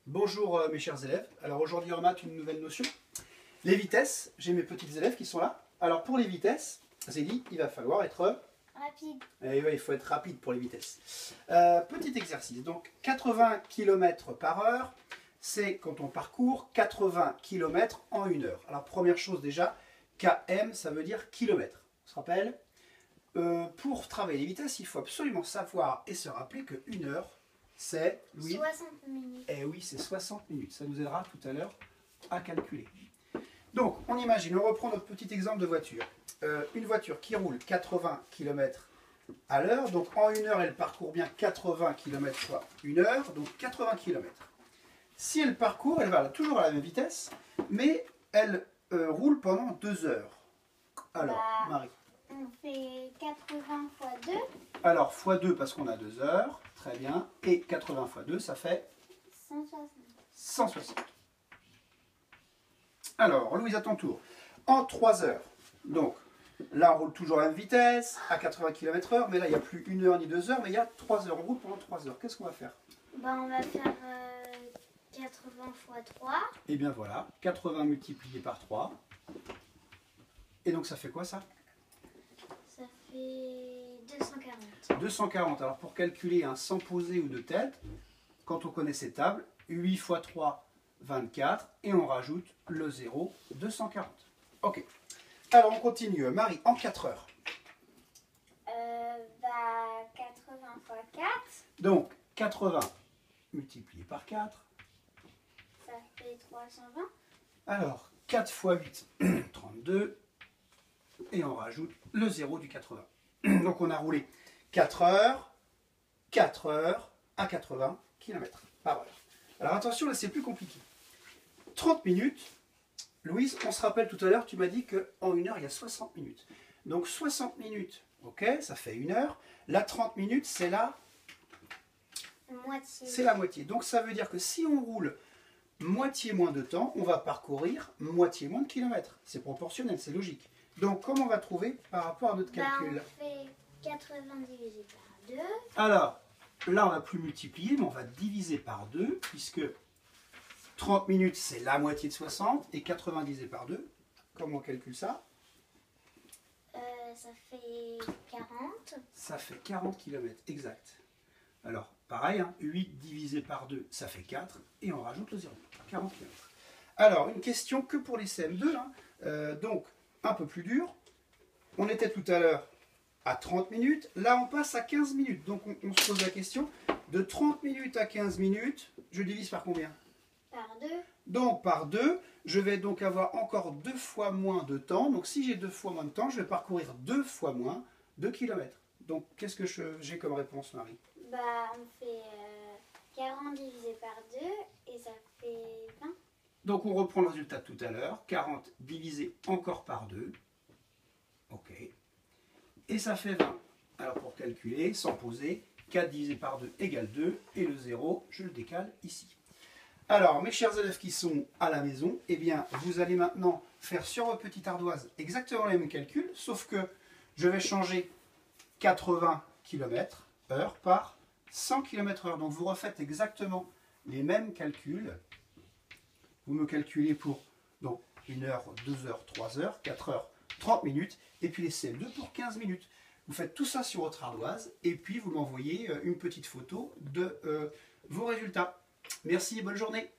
Bonjour mes chers élèves. Alors aujourd'hui en maths, une nouvelle notion. Les vitesses, j'ai mes petits élèves qui sont là. Alors pour les vitesses, Zélie, il va falloir être... Rapide. Il faut être rapide pour les vitesses. Petit exercice, donc 80 km par heure, c'est quand on parcourt 80 km en 1 heure. Alors première chose déjà, km ça veut dire kilomètre. On se rappelle pour travailler les vitesses, il faut absolument savoir et se rappeler que 1 heure, c'est... 60 minutes. Eh oui, c'est 60 minutes. Ça nous aidera tout à l'heure à calculer. Donc, on imagine, on reprend notre petit exemple de voiture. Une voiture qui roule 80 km à l'heure. Donc, en 1 heure, elle parcourt bien 80 km fois 1 heure. Donc, 80 km. Si elle parcourt, elle va toujours à la même vitesse, mais elle roule pendant 2 heures. Alors, Marie. On fait 80 fois 2. Alors, fois 2 parce qu'on a 2 heures. Très bien. Et 80 fois 2, ça fait 160. 160. Alors, Louise, à ton tour. En 3 heures. Donc, là, on roule toujours à la même vitesse, à 80 km/h, mais là, il n'y a plus 1 heure ni 2 heures, mais il y a 3 heures. On roule pendant 3 heures. Qu'est-ce qu'on va faire? On va faire 80 fois 3. Eh bien, voilà. 80 multiplié par 3. Et donc, ça fait quoi, ça? Ça fait 240. 240. Alors, pour calculer un sans poser ou de tête, quand on connaît ces tables, 8 fois 3, 24, et on rajoute le 0, 240. Ok. Alors, on continue. Marie, en 4 heures. 80 fois 4. Donc, 80 multiplié par 4. Ça fait 320. Alors, 4 fois 8, 32. Et on rajoute le 0 du 80. Donc, on a roulé 4 heures à 80 km par heure. Alors, attention, là, c'est plus compliqué. 30 minutes. Louise, on se rappelle tout à l'heure, tu m'as dit qu'en 1 heure, il y a 60 minutes. Donc, 60 minutes, ok, ça fait 1 heure. Là, 30 minutes, c'est la moitié. C'est la moitié. Donc, ça veut dire que si on roule moitié moins de temps, on va parcourir moitié moins de kilomètres. C'est proportionnel, c'est logique. Donc, comment on va trouver par rapport à notre calcul? On fait 80 divisé par 2. Alors, là, on va plus multiplier, mais on va diviser par 2, puisque 30 minutes, c'est la moitié de 60, et 80 divisé par 2, comment on calcule ça? Ça fait 40. Ça fait 40 km, exact. Alors, pareil, 8 divisé par 2, ça fait 4, et on rajoute le 0, 40 km. Alors, une question que pour les CM2, donc un peu plus dur. On était tout à l'heure à 30 minutes, là on passe à 15 minutes. Donc on se pose la question, de 30 minutes à 15 minutes, je divise par combien? Par 2. Donc par 2, je vais donc avoir encore 2 fois moins de temps. Donc si j'ai 2 fois moins de temps, je vais parcourir 2 fois moins de kilomètres. Donc qu'est-ce que j'ai comme réponse, Marie? On fait 40 divisé par 2 et ça fait 20. Donc on reprend le résultat de tout à l'heure. 40 divisé encore par 2. Ok. Et ça fait 20. Alors pour calculer, sans poser, 4 divisé par 2 égale 2. Et le 0, je le décale ici. Alors, mes chers élèves qui sont à la maison, eh bien, vous allez maintenant faire sur votre petite ardoise exactement les mêmes calculs, sauf que je vais changer 80 km/h par 100 km/h. Donc, vous refaites exactement les mêmes calculs. Vous me calculez pour donc 1 heure, 2 heures, 3 heures, 4 heures, 30 minutes, et puis les CM2 pour 15 minutes. Vous faites tout ça sur votre ardoise, et puis vous m'envoyez une petite photo de vos résultats. Merci et bonne journée.